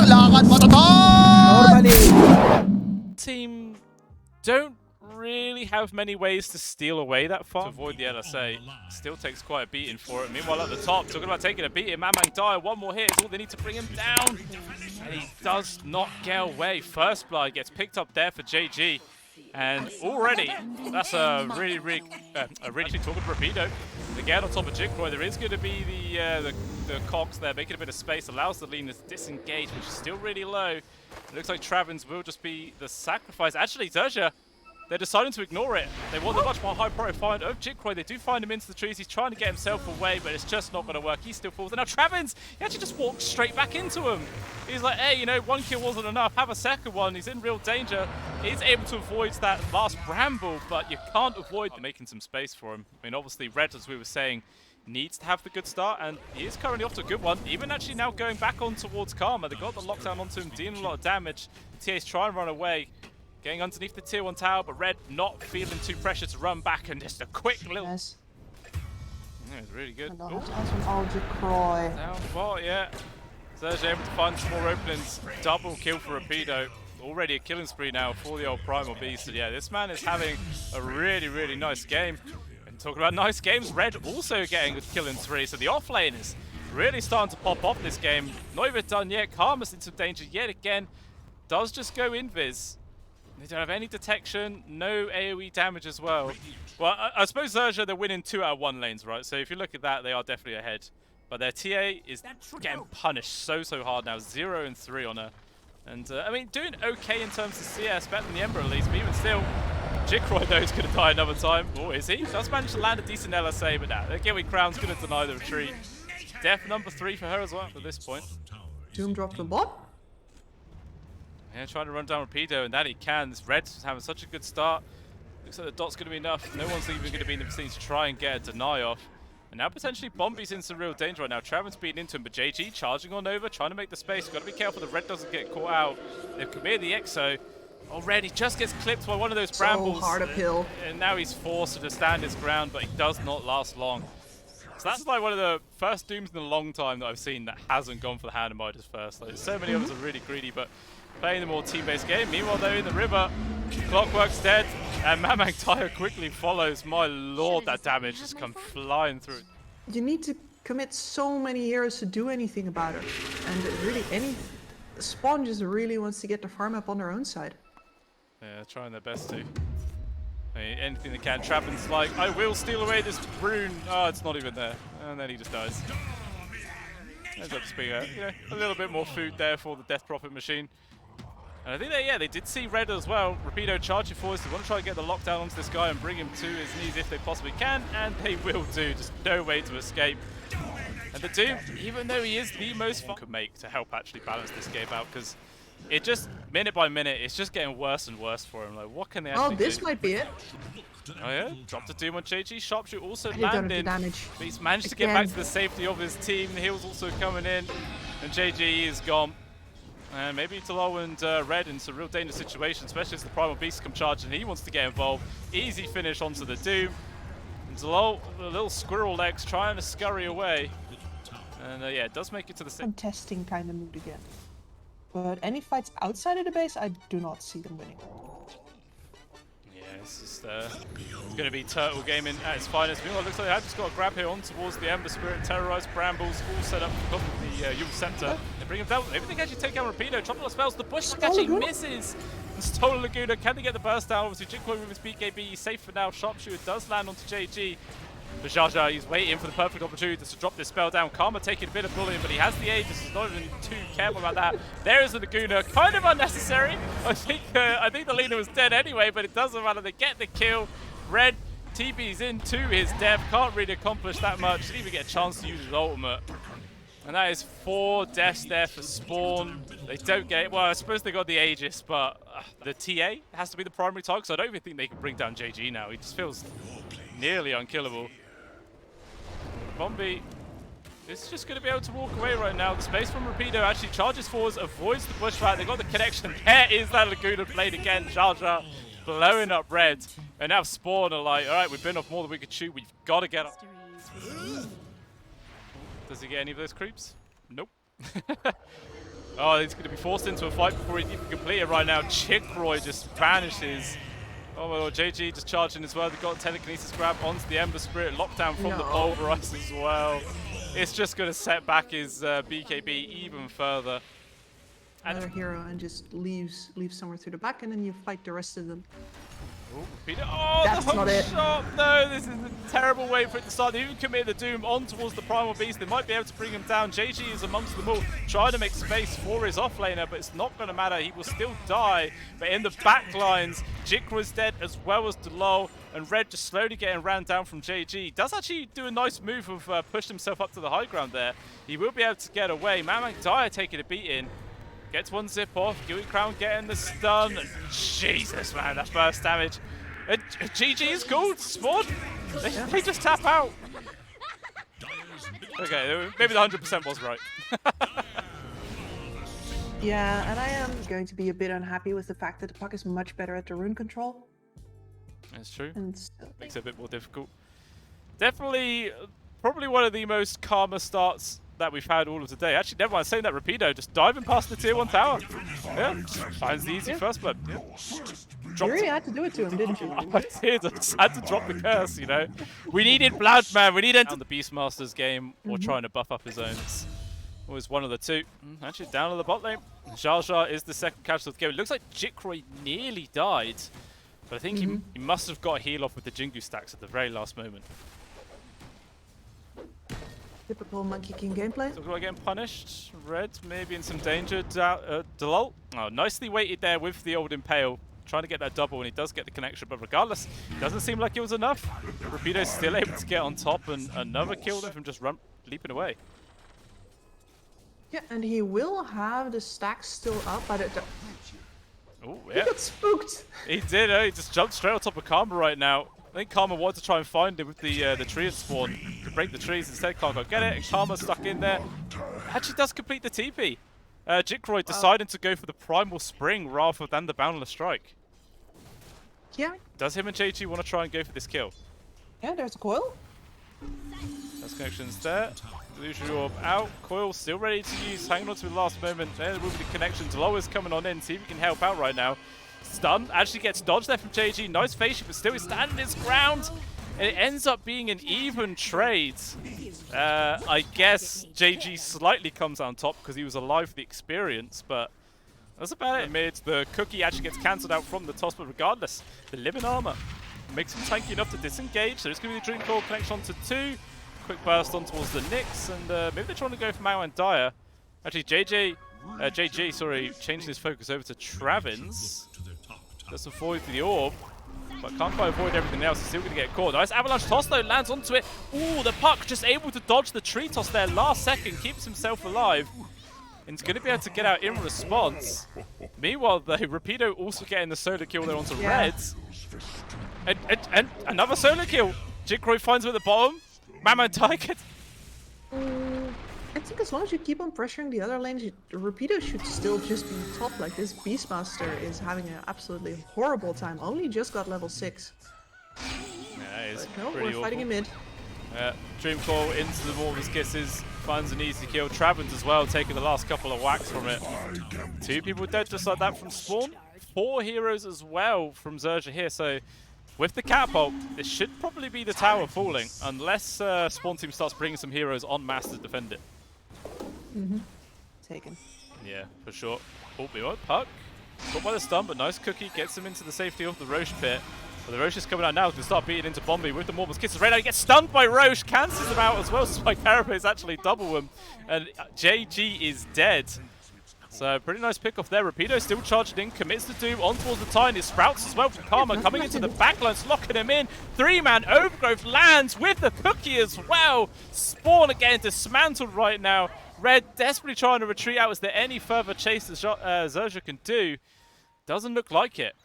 lakad matatag! Normally. Team don't really have many ways to steal away that far. To avoid the LSA, still takes quite a beating for it. Meanwhile at the top, talking about taking a beating, Mamang Dai, one more hit is all they need to bring him down. And he does not get away. First blood gets picked up there for JG. And already, that's a really talking to Rapido. Again on top of Jigcroy, there is going to be the cogs there, making a bit of space, allows the Lena to disengage, which is still really low. It looks like Travins will just be the sacrifice. Actually, XERXIA, they're deciding to ignore it. They want a much more high profile find of Jigcroy. They do find him into the trees. He's trying to get himself away, but it's just not going to work. He still falls. And now Travins, he actually just walks straight back into him. He's like, hey, you know, one kill wasn't enough. Have a second one. He's in real danger. He's able to avoid that last bramble, but you can't avoid making some space for him. I mean, obviously, Red, as we were saying, needs to have the good start, and he is currently off to a good one. Even actually now going back on towards Karma. They got the lockdown onto him, dealing a lot of damage. TA's trying to run away. Getting underneath the tier 1 tower, but Red not feeling too pressure to run back, and just a quick little... Yes. Yeah, it's really good. Down bot, yeah. XERXIA able to find some more openings. Double kill for Rapido. Already a killing spree now for the old Primal Beast. So yeah, this man is having a really nice game. And talking about nice games, Red also getting a killing spree. So the off lane is really starting to pop off this game. Not even done yet. Karma's in some danger yet again. Does just go invis. They don't have any detection, no AoE damage as well. Well, I suppose XERXIA, they're winning 2 out of 1 lanes, right? So if you look at that, they are definitely ahead. But their TA is getting punished so hard now. 0 and 3 on her. And, I mean, doing okay in terms of CS, better than the Ember at least. But even still, Jigcroy, though, is going to die another time. Oh, is he? Does manage to land a decent LSA, but nah, the Gilly Crown's going to deny the retreat. Death number 3 for her as well at this point. Doom dropped the bot. Yeah, trying to run down Rapido, and that he can. This Red's having such a good start. Looks like the dot's going to be enough. No one's even going to be in the vicinity to try and get a deny off. And now potentially Bombi's in some real danger right now. Travin's beating into him, but JG charging on over, trying to make the space. Got to be careful the Red doesn't get caught out. They've committed the Exo. Already just gets clipped by one of those brambles. So hard uphill. And now he's forced to stand his ground, but he does not last long. So that's like one of the first Dooms in a long time that I've seen that hasn't gone for the Hand of Midas first. Like, so many of us are really greedy, but playing the more team-based game. Meanwhile, though, in the river, Clockwork's dead, and Mamang Dai quickly follows. My lord, that damage just come flying through. You need to commit so many years to do anything about it. And really, Spawn just really wants to get the farm up on their own side. Yeah, trying their best to. I mean, anything they can. Trappin's like, I will steal away this rune. Oh, it's not even there. And then he just dies. Ends up just being a little bit more food there for the Death Prophet machine. And I think they did see Red as well. Rapido charging forwards. They want to try and get the lockdown onto this guy and bring him to his knees if they possibly can, and they will do. Just no way to escape. And the Doom, even though he is the most fun, could make to help actually balance this game out, because it just, minute by minute, it's just getting worse and worse for him. Like, what can they actually do? Oh, this might be it. Oh yeah, dropped a Doom on JG. Sharpshoot also He done landed. damage. But he's managed to get back to the safety of his team. The heal's also coming in, and JG is gone. And maybe Talol and Red in some real dangerous situations, especially as the Primal Beast come charging. He wants to get involved. Easy finish onto the Doom. And Talol, a little squirrel legs, trying to scurry away. And yeah, it does make it to the same. Contesting kind of mood again. But any fights outside of the base, I do not see them winning. Yeah, it's just going to be Turtle gaming at its finest. Meanwhile, it looks like they have just got a grab here on towards the Ember Spirit. Terrorized Brambles, all set up for the Yule Scepter. They bring him down. Maybe they can actually take out Rapido. Drop a lot of spells. The Bush actually misses. And Stolen Laguna. Can they get the burst down? Obviously, Jigcroy with his BKB. He's safe for now. Sharpshooter does land onto JG. But Jaja, he's waiting for the perfect opportunity to drop this spell down. Karma taking a bit of bullying, but he has the Aegis. He's not even too careful about that. There is the Laguna, kind of unnecessary. I think the Lina was dead anyway, but it doesn't matter. They get the kill. Red TP's into his death. Can't really accomplish that much. Didn't even get a chance to use his ultimate. And that is 4 deaths there for Spawn. They don't get it. Well, I suppose they got the Aegis, but the TA has to be the primary target, so I don't even think they can bring down JG now. He just feels nearly unkillable. Bombi is just going to be able to walk away right now. The space from Rapido actually charges forwards, avoids the bushfire. They got the connection. There is that Laguna played again. Jaja blowing up Red. And now Spawn are like, all right, we've been off more than we could shoot. We've got to get up. Does he get any of those creeps? Nope. Oh, he's going to be forced into a fight before he can complete it right now. Chickroy just vanishes. Oh my god, JG just charging as well. They've got telekinesis grab onto the Ember Spirit, lockdown from the Pulverize as well. It's just going to set back his BKB even further. Another hero and just leaves somewhere through the back, and then you fight the rest of them. Oh, That's the hook not it. shot! No, this is a terrible way for it to start. They even commit the Doom on towards the Primal Beast. They might be able to bring him down. JG is amongst them all, trying to make space for his offlaner, but it's not going to matter. He will still die. But in the back lines, Jikro's dead as well as Delol, and Red just slowly getting ran down from JG. Does actually do a nice move of push himself up to the high ground there. He will be able to get away. Mamang Dyer taking a beating. Gets one zip off. Gui Crown getting the stun. And Jesus, man, that burst damage. GG is cool. Spawn. They just tap out. Okay, maybe the 100% was right. Yeah, and I am going to be a bit unhappy with the fact that the puck is much better at the rune control. That's true. And makes it a bit more difficult. Definitely, probably one of the most calmer starts that we've had all of today. Actually, never mind saying that, Rapido just diving past the tier 1 tower. Yeah, finds the easy first blood. Yeah. You really had to do it to him, didn't you? I did. I just had to drop the curse, you know. We needed blood, man. We needed on the Beastmaster's game or trying to buff up his own. It's always one of the two. Actually, down on the bot lane. Jar Jar is the second casualty of the game. It looks like Jikroy nearly died, but I think he must have got a heal off with the Jingu stacks at the very last moment. Typical Monkey King gameplay. So we're getting punished. Red maybe in some danger. Delol. Oh, nicely waited there with the old Impale. Trying to get that double, and he does get the connection, but regardless, it doesn't seem like it was enough. Rapido's still able to get on top, and another kill there from just leaping away. Yeah, and he will have the stacks still up, but Oh, he yeah. got spooked. He did, he just jumped straight on top of Karma right now. I think Karma wanted to try and find him with the tree at spawn to break the trees. Instead, can't go get it, and Karma's stuck in there. Actually does complete the TP. Jikroy decided to go for the Primal Spring rather than the Boundless Strike. Yeah. Does him and JG want to try and go for this kill? Yeah, there's a coil. That's connections there. Illusion Orb out. Coil still ready to use. Hanging on to the last moment. There will be the connections. Low is coming on in. See if he can help out right now. Stun actually gets dodged there from JG. Nice face shield, but still he's standing his ground. And it ends up being an even trade. I guess JG slightly comes on top because he was alive for the experience, but that's about it. Mid, the cookie actually gets cancelled out from the toss, but regardless, the living armor makes him tanky enough to disengage. So it's going to be the Dream Core connection onto 2. Quick burst on towards the Nyx, and maybe they're trying to go for Mao and Dyer. Actually, JG, sorry, changing his focus over to Travins. Just avoid the orb, but can't quite avoid everything else. He's still going to get caught. Nice avalanche toss though, lands onto it. Ooh, the puck just able to dodge the tree toss there last second, keeps himself alive. And he's going to be able to get out in response. Meanwhile, the Rapido also getting the solo kill there onto Reds. And another solo kill. Jikroy finds him at the bottom. Mamo Tiger. I think as long as you keep on pressuring the other lanes, Rapido should still just be top. Like, this Beastmaster is having an absolutely horrible time. Only just got level 6. Yeah, it's no, pretty we're fighting in mid. Dream Call into the Mortal's Kisses, finds an easy kill. Travins as well, taking the last couple of whacks from it. 2 people dead just like that from Spawn. 4 heroes as well from XERXIA here, so with the catapult, this should probably be the tower falling, unless Spawn team starts bringing some heroes en masse to defend it. Taken. Yeah, for sure. Oh, we won't puck. Caught by the stun, but nice cookie gets him into the safety of the Roche pit. But the Roche is coming out now to start beating into Bombi with the Mortal's Kisses. Right now he gets stunned by Roche, cancels him out as well. Spike Carapace actually double him, and JG is dead. So pretty nice pick off there. Rapido still charging in, commits the Doom on towards the Tiny. Sprouts as well from Karma coming into the backlines, locking him in. 3-man Overgrowth lands with the cookie as well. Spawn again dismantled right now. Red desperately trying to retreat out. Is there any further chase that XERXIA can do? Doesn't look like it.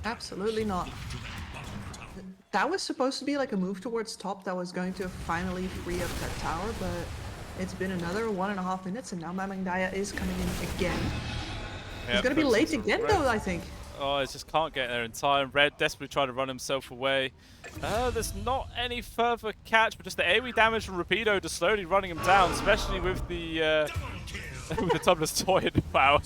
Absolutely not. That was supposed to be like a move towards top that was going to finally free up that tower, but it's been another 1.5 minutes, and now Mamang Daya is coming in again. Yeah, He's going to be late again, though, I think. Oh, he just can't get there in time. Red desperately trying to run himself away. There's not any further catch, but just the AoE damage from Rapido just slowly running him down, especially with the With the Tumblr's toy. Wow.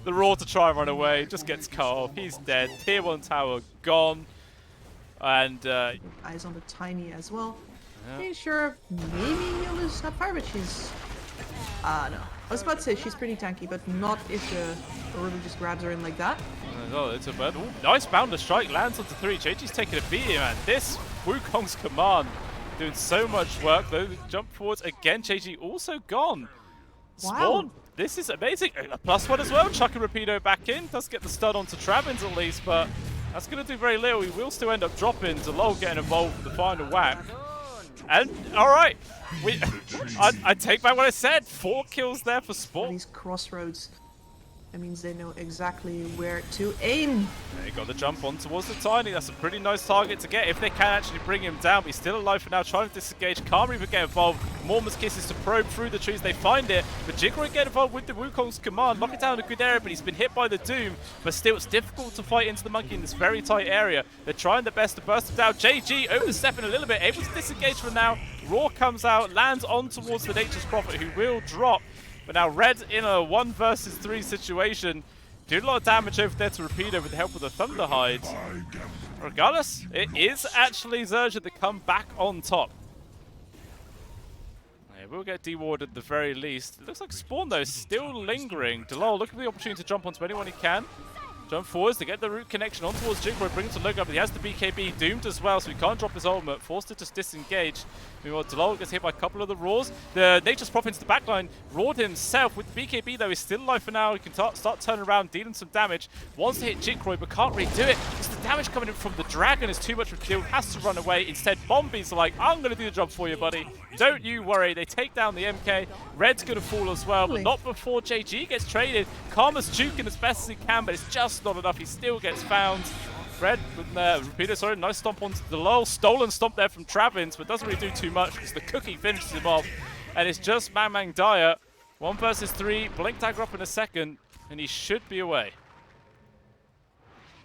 The Raw to try and run away. Just gets cut off. He's dead. Tier 1 tower gone. And eyes on the Tiny as well. Yeah. Ain't sure maybe he'll lose Snapfire, but she's no. I was about to say she's pretty tanky, but not if the Ruby just grabs her in like that. Oh, it's a bad. Ooh, nice boundless strike, lands onto 3. JG's taking a beating, man. This Wukong's command doing so much work. Though jump forwards again. JG also gone. Wow. Spawn. This is amazing. A +1 as well. Chucking Rapido back in. Does get the stun onto Travins at least, but that's going to do very little. He will still end up dropping. Zalol getting involved with the final whack. And alright, I take back what I said. 4 kills there for Spawn. These crossroads, that means they know exactly where to aim. They got the jump on towards the Tiny. That's a pretty nice target to get if they can actually bring him down. But he's still alive for now, trying to disengage. Can't even get involved. Mormon's kisses to probe through the trees. They find it. But Jigroy get involved with the Wukong's command. Lock it down in a good area, but he's been hit by the Doom. But still, it's difficult to fight into the Monkey in this very tight area. They're trying their best to burst him down. JG overstepping a little bit, able to disengage for now. Raw comes out, lands on towards the Nature's Prophet, who will drop. But now Red in a 1 versus 3 situation. Doing a lot of damage over there to Rapido with the help of the Thunderhide. Regardless, it is actually XERXIA that come back on top. Yeah, we'll get dewarded at the very least. It looks like Spawn though, still lingering. Delol looking for the opportunity to jump onto anyone he can. Jump forwards to get the root connection on towards Jigroy, bring him to look up, but he has the BKB doomed as well, so he can't drop his ultimate, forced to just disengage. Meanwhile, Delol gets hit by a couple of the Raws. The Nature's Prophet into the backline, Rawed himself with the BKB though, he's still alive for now, he can start turning around, dealing some damage. Wants to hit Jigroy, but can't really do it, because the damage coming in from the Dragon is too much for Deal, has to run away. Instead, Bombies are like, I'm going to do the job for you, buddy. Don't you worry, they take down the MK. Red's going to fall as well, but not before JG gets traded. Karma's juking as best as he can, but it's just not enough. He still gets found. Red with Rapido, sorry, nice stomp onto the Delol. Stolen stomp there from Travins, but doesn't really do too much because the cookie finishes him off. And it's just Mamang Daya. 1 versus 3, Blink Dagger up in a second, and he should be away.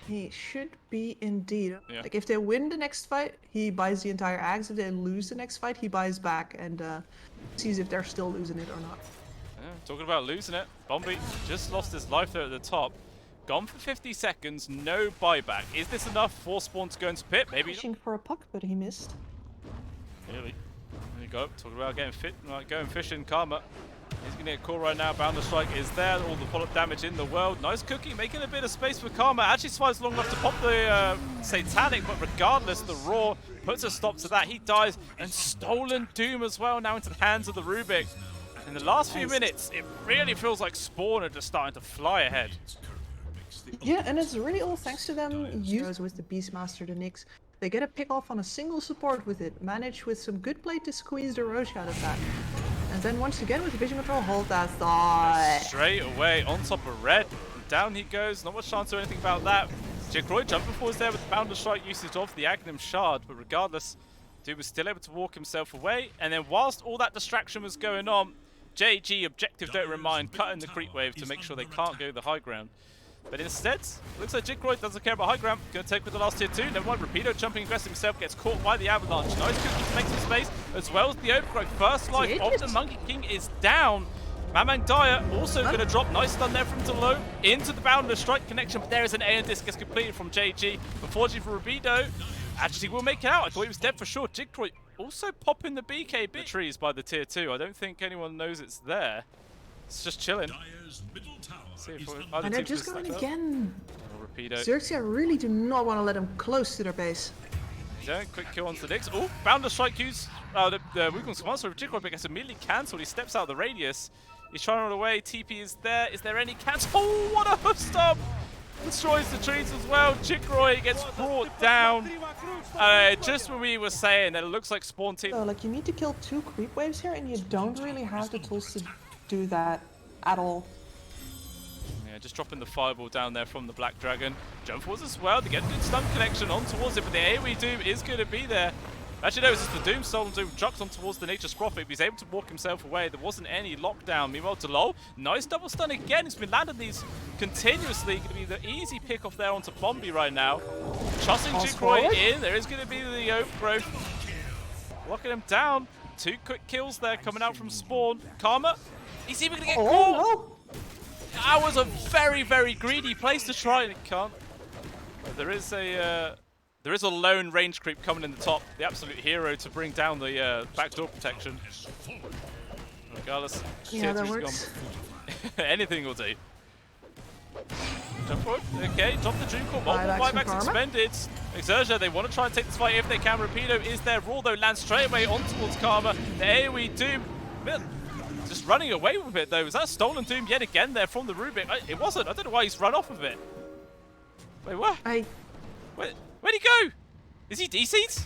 He should be indeed. Yeah. Like if they win the next fight, he buys the entire axe. If they lose the next fight, he buys back and sees if they're still losing it or not. Yeah, talking about losing it, Bombi just lost his life there at the top. Gone for 50 seconds, no buyback. Is this enough for Spawn to go into pit? Maybe. Fishing for a puck, but he missed. Really? There you go. Talking about getting fit, like going fishing. Karma. He's going to get caught right now. Boundless Strike is there. All the follow-up damage in the world. Nice cookie, making a bit of space for Karma. Actually survives long enough to pop the Satanic, but regardless, the Raw puts a stop to that. He dies, and stolen Doom as well now into the hands of the Rubik. In the last few minutes, it really feels like Spawn are just starting to fly ahead. Yeah, and it's really all thanks to them using with the Beastmaster, the Nyx. They get a pick off on a single support with it, manage with some good play to squeeze the Roche out of that. And then once again with the Vision Control, hold that thought. Straight away on top of Red. Down he goes, not much chance to do anything about that. Jigroy jumping forwards there with the Boundless Strike usage of the Aghanim Shard, but regardless, Dude was still able to walk himself away. And then whilst all that distraction was going on, JG, objective don't remind, cutting the creep wave to make sure they can't go the high ground. But instead, looks like Jigroy doesn't care about high ground. Going to take with the last tier 2. Never mind, Rapido jumping aggressive himself, gets caught by the avalanche. Nice cookie to make some space, as well as the overgrowth. First life of the Monkey King is down. Mamang Daya also going to drop. Nice stun there from Delo into the Boundless Strike connection. But there is an Aeon Disc gets completed from JG. Unfortunately for Rapido, actually will make it out. I thought he was dead for sure. Jigroy also popping the BKB. The trees by the tier 2. I don't think anyone knows it's there. It's just chilling. And they're just going again. Rapido. XERXIA really do not want to let them close to their base. Yeah, quick kill onto the Nyx. Oh, Boundless Strike use. The Wukong's command sword of Jigroy, but gets immediately cancelled. He steps out the radius. He's trying to run away. TP is there. Is there any cancel? Oh, what a hoof stomp! Destroys the trees as well. Jigroy gets brought down. Just when we were saying that it looks like Spawn team. So, like, you need to kill 2 creep waves here, and you don't really have the tools to do that at all. Yeah, just dropping the fireball down there from the Black Dragon. Jump forwards as well to get a good stun connection on towards it, but the AoE Doom is going to be there. Actually, no, it's just the Doom stolen Doom chucked on towards the Nature's Prophet. He's able to walk himself away. There wasn't any lockdown. Meanwhile, Delol, nice double stun again. He's been landing these continuously. Going to be the easy pick off there onto Bombi right now. Chussing Jigroy in. There is going to be the overgrowth. Locking him down. 2 quick kills there coming out from Spawn. Karma, he's even going to get Oh, caught. no. That was a very, very greedy place to try, and it can't. There is a lone range creep coming in the top. The absolute hero to bring down the backdoor protection. Regardless, Yeah, that Tier 3's works. gone. Anything will do. Jump forward. Okay, drop the Dream Core. Multiple Buybacks from buybacks Karma. expended. XERXIA, they want to try and take this fight if they can. Rapido is there. Raw, though, lands straight away on towards Karma. The AoE Doom. Just running away with it, though. Was that stolen Doom yet again there from the Rubik? It wasn't. I don't know why he's run off of it. Wait, what? Where'd he go? Is he DC'd?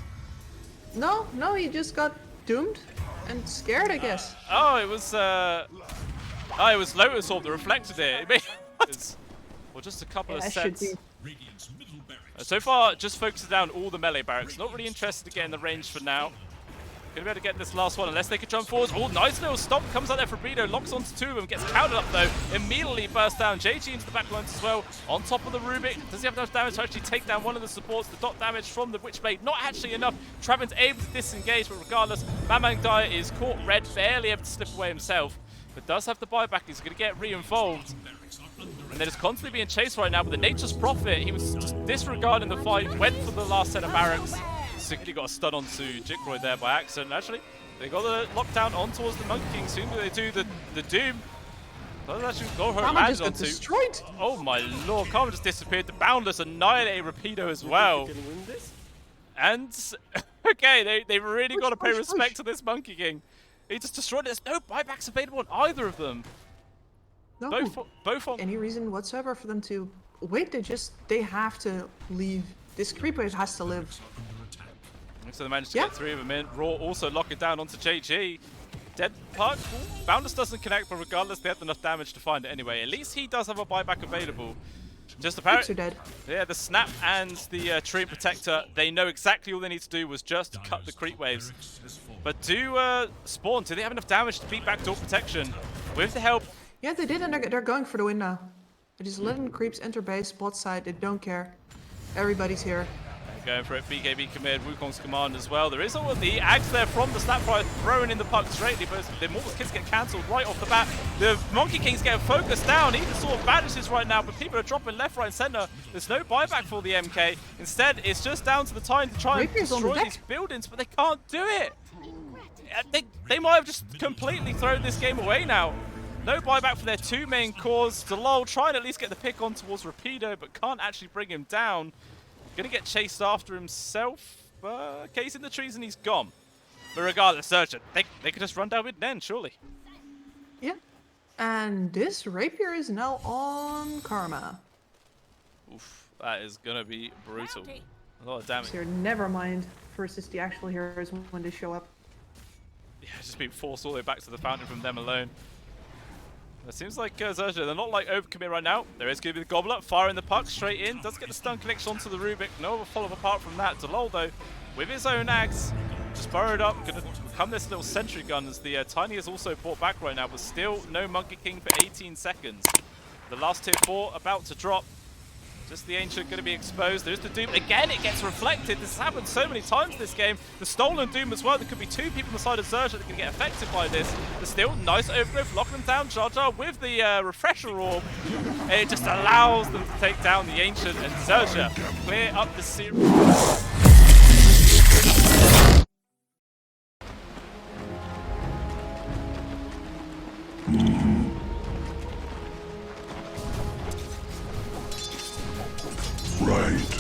No, he just got doomed and scared, I guess. Oh, it was Lotus Orb that reflected it. Well, just a couple of Should sets. be. So far, just focusing down all the melee barracks. Not really interested to get in the range for now. Gonna be able to get this last one unless they could jump forwards. Oh, nice little stop. Comes out there for Bido. Locks onto 2 of them. Gets countered up though. Immediately bursts down. JG into the back lines as well. On top of the Rubik. Does he have enough damage to actually take down one of the supports? The dot damage from the Witchblade. Not actually enough. Travin's able to disengage, but regardless, Mamang Dai is caught red. Barely able to slip away himself. But does have the buyback. He's going to get re-involved. And they're just constantly being chased right now. But the Nature's Prophet, he was just disregarding the fight. Went for the last set of barracks. Sickly got a stun onto Jikroy there by accident, actually. They got the lockdown on towards the Monkey King. Soon as they do the Doom. Doesn't actually go her Karma landed just got onto. destroyed. Oh my lord, Karma just disappeared. The Boundless annihilate Rapido as well. And okay, they've really got to pay respect to this Monkey King. He just destroyed it. There's no buybacks available on either of them. No, Both on. any reason whatsoever for them to wait. They have to leave. This creep wave has to live. So they managed to get 3 of them in. Raw also lock it down onto JG. Dead Puck. Boundless doesn't connect, but regardless, they have enough damage to find it anyway. At least he does have a buyback available. Just Creeps are apparently, dead. yeah, the Snap and the Tree Protector, they know exactly all they need to do was just cut the creep waves. But do Spawn, do they have enough damage to beat backdoor protection? With the help. Yeah, they did, and they're going for the win now. They're just letting the creeps enter base, bot side. They don't care. Everybody's here. Going for it, BKB command, Wukong's command as well. There is all of the Axe there from the Snapfire throwing in the puck straightly, but the Immortals Kids get cancelled right off the bat. The Monkey King's getting focused down, even sort of vanishes right now, but people are dropping left, right, and centre. There's no buyback for the MK. Instead, it's just down to the time to try and destroy these buildings, but they can't do it. They might have just completely thrown this game away now. No buyback for their 2 main cores. Delol trying to at least get the pick on towards Rapido, but can't actually bring him down. Gonna get chased after himself. Case in the trees and he's gone. But regardless, Searcher, they could just run down mid then, surely. Yeah. And this Rapier is now on Karma. Oof, that is gonna be brutal. A lot of damage. Here, never mind versus the actual heroes when they show up. Yeah, just being forced all the way back to the fountain from them alone. It seems like Xerxia, they're not like overcommit right now. There is going to be the Gobbler, firing the puck straight in. Does get the stun connection onto the Rubik. No other follow-up apart from that. Delol, though, with his own axe, just burrowed up. Going to become this little sentry gun as the Tiny is also brought back right now, but still no Monkey King for 18 seconds. The last tier 4 about to drop. Just the Ancient going to be exposed. There's the Doom. Again, it gets reflected. This has happened so many times this game. The stolen Doom as well. There could be 2 people on the side of Xerxia that can get affected by this. But still, nice overgrowth. Locking them down. Jar Jar with the Refresher Orb. And it just allows them to take down the Ancient. And Xerxia clear up the series. Right.